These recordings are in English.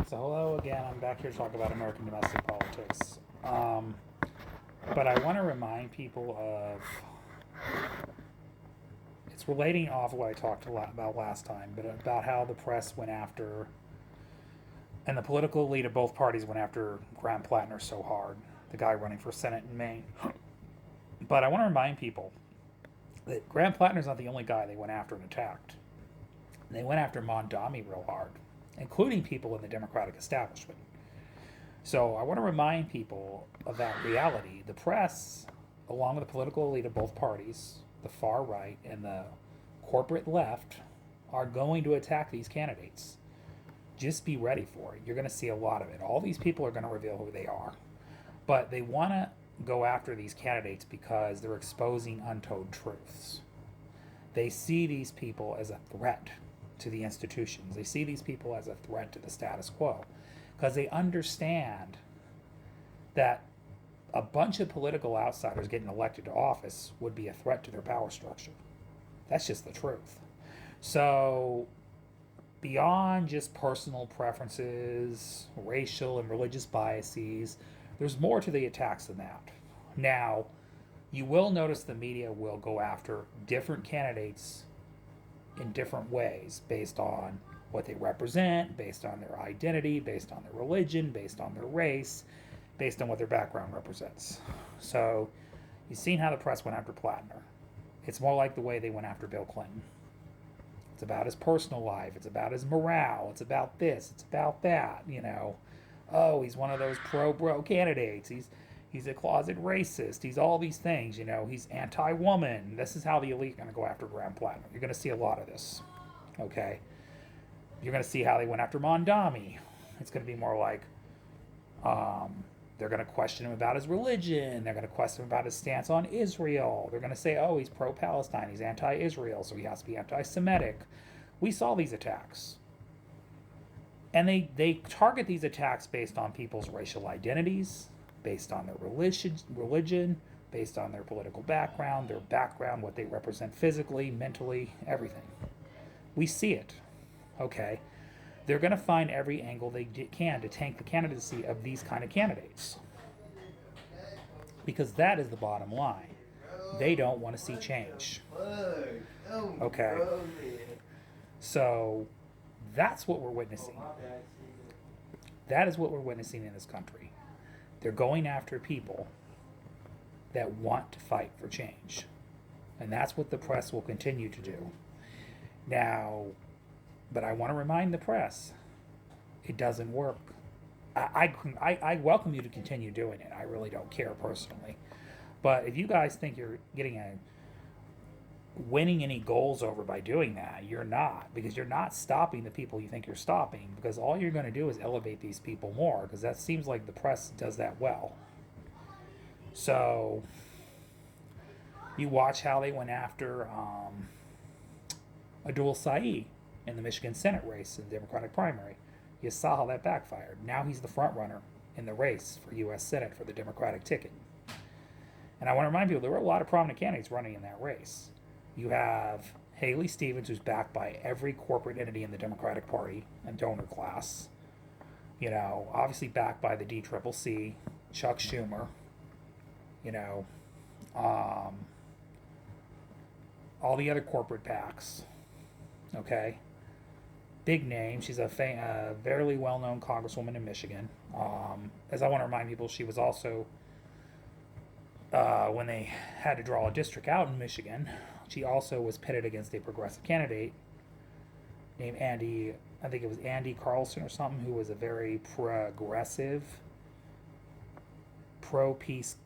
So hello again. I'm back here to talk about American domestic politics. But I want to remind people of it's relating off what I talked about last time, but about how the press went after and the political elite of both parties went after Graham Plattner so hard, the guy running for Senate in Maine. But I want to remind people that Graham Plattner's not the only guy they went after and attacked. They went after Mondami real hard, including people in the Democratic establishment. So I want to remind people of that reality. The press, along with the political elite of both parties, the far right and the corporate left, are going to attack these candidates. Just be ready for it. You're going to see a lot of it. All these people are going to reveal who they are. But they want to go after these candidates because they're exposing untold truths. They see these people as a threat to the institutions. They see these people as a threat to the status quo because they understand that a bunch of political outsiders getting elected to office would be a threat to their power structure. That's just the truth. So, beyond just personal preferences, racial and religious biases, there's more to the attacks than that. Now, you will notice the media will go after different candidates in different ways based on what they represent, based on their identity, based on their religion, based on their race, based on what their background represents. So, you've seen how the press went after Plattner. It's more like the way they went after Bill Clinton. It's about his personal life, it's about his morale, it's about this, it's about that, you know. Oh, he's one of those pro-bro candidates. He's a closet racist. He's all these things, you know. He's anti-woman. This is how the elite are going to go after Graham Plattner. You're going to see a lot of this, okay? You're going to see how they went after Mondami. It's going to be more like they're going to question him about his religion. They're going to question him about his stance on Israel. They're going to say, oh, he's pro-Palestine. He's anti-Israel, so he has to be anti-Semitic. We saw these attacks. And they target these attacks based on people's racial identities, based on their religion, based on their political background, what they represent physically, mentally, everything. We see it, okay? They're going to find every angle they can to tank the candidacy of these kind of candidates. Because that is the bottom line. They don't want to see change. Okay? So that's what we're witnessing. That is what we're witnessing in this country. They're going after people that want to fight for change. And that's what the press will continue to do. Now, but I want to remind the press, it doesn't work. I welcome you to continue doing it. I really don't care personally. But if you guys think you're winning any goals over by doing that, you're not, because you're not stopping the people you think you're stopping, because all you're going to do is elevate these people more, because that seems like the press does that well. So you watch how they went after Abdul Saeed in the Michigan Senate race in the Democratic primary. You saw how that backfired. Now he's the front runner in the race for U.S. Senate for the Democratic ticket. And I want to remind people there were a lot of prominent candidates running in that race. You have Haley Stevens, who's backed by every corporate entity in the Democratic Party and donor class. You know, obviously backed by the DCCC, Chuck Schumer. You know, all the other corporate PACs. Okay, big name. She's a fairly well-known congresswoman in Michigan. As I want to remind people, she was also when they had to draw a district out in Michigan. She also was pitted against a progressive candidate named Andy, I think it was Andy Carlson or something, who was a very progressive, pro-peace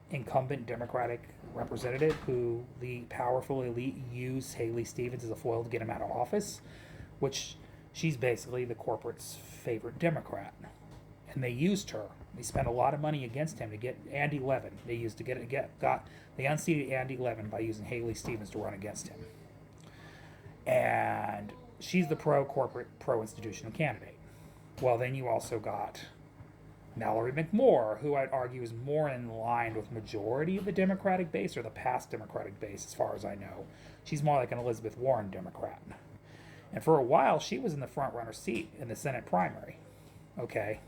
incumbent Democratic representative who the powerful elite used Haley Stevens as a foil to get him out of office, which she's basically the corporate's favorite Democrat. And they used her. They spent a lot of money against him to get Andy Levin. They unseated Andy Levin by using Haley Stevens to run against him. And she's the pro-corporate, pro-institutional candidate. Well, then you also got Mallory McMoore, who I'd argue is more in line with majority of the Democratic base, or the past Democratic base, as far as I know. She's more like an Elizabeth Warren Democrat. And for a while, she was in the front runner seat in the Senate primary. Okay.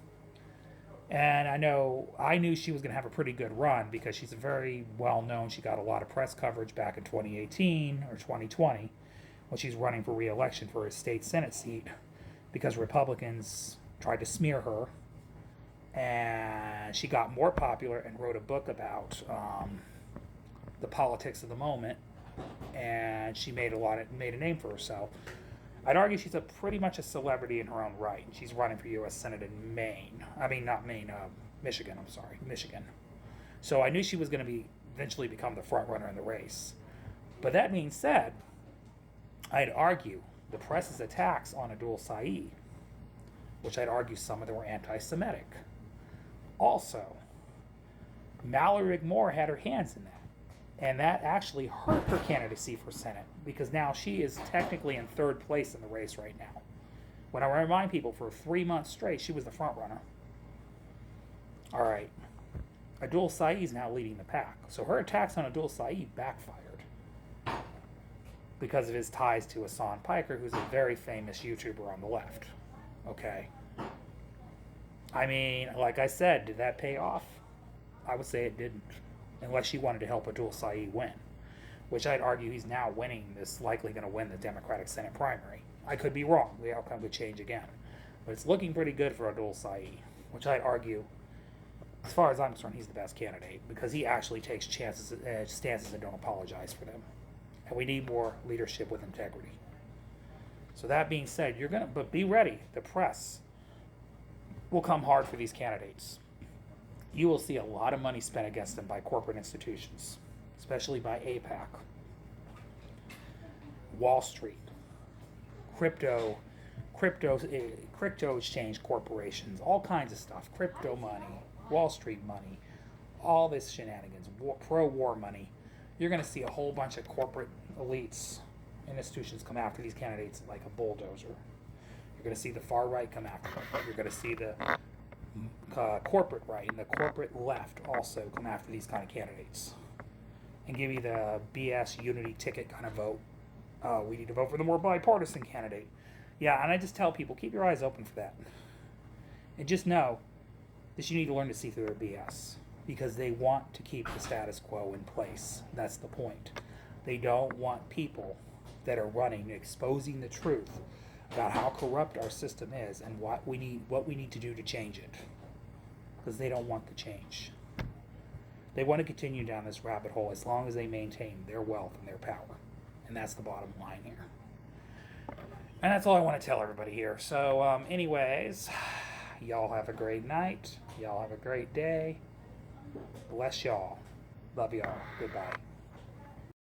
And I knew she was going to have a pretty good run because she's very well known. She got a lot of press coverage back in 2018 or 2020 when she's running for re-election for a state Senate seat because Republicans tried to smear her. And she got more popular and wrote a book about the politics of the moment, and she made a name for herself. I'd argue she's pretty much a celebrity in her own right. She's running for U.S. Senate in Maine. I mean, not Maine, Michigan. I'm sorry, Michigan. So I knew she was going to eventually become the front runner in the race. But that being said, I'd argue the press's attacks on Abdul Saeed, which I'd argue some of them were anti-Semitic. Also, Mallory McMoore had her hands in that. And that actually hurt her candidacy for Senate because now she is technically in third place in the race right now. When I remind people, for 3 months straight, she was the front runner. All right. Abdul Saeed is now leading the pack. So her attacks on Abdul Saeed backfired because of his ties to Hassan Piker, who's a very famous YouTuber on the left. Okay. I mean, like I said, did that pay off? I would say it didn't. Unless she wanted to help Abdul Saeed win, which I'd argue he's now winning, this likely going to win the Democratic Senate primary. I could be wrong. The outcome could change again. But it's looking pretty good for Abdul Saeed, which I'd argue, as far as I'm concerned, he's the best candidate because he actually takes stances and don't apologize for them. And we need more leadership with integrity. So that being said, but be ready. The press will come hard for these candidates. You will see a lot of money spent against them by corporate institutions, especially by AIPAC, Wall Street, crypto exchange corporations, all kinds of stuff, crypto money, Wall Street money, all this shenanigans, pro-war money. You're going to see a whole bunch of corporate elites and institutions come after these candidates like a bulldozer. You're going to see the far right come after them. You're going to see the corporate right and the corporate left also come after these kind of candidates and give you the BS unity ticket kind of vote. We need to vote for the more bipartisan candidate. Yeah, and I just tell people, keep your eyes open for that. And just know that you need to learn to see through their BS because they want to keep the status quo in place. That's the point. They don't want people that are running, exposing the truth about how corrupt our system is and what we need to do to change it. Because they don't want the change. They want to continue down this rabbit hole as long as they maintain their wealth and their power. And that's the bottom line here. And that's all I want to tell everybody here. So, anyways, y'all have a great night. Y'all have a great day. Bless y'all. Love y'all. Goodbye.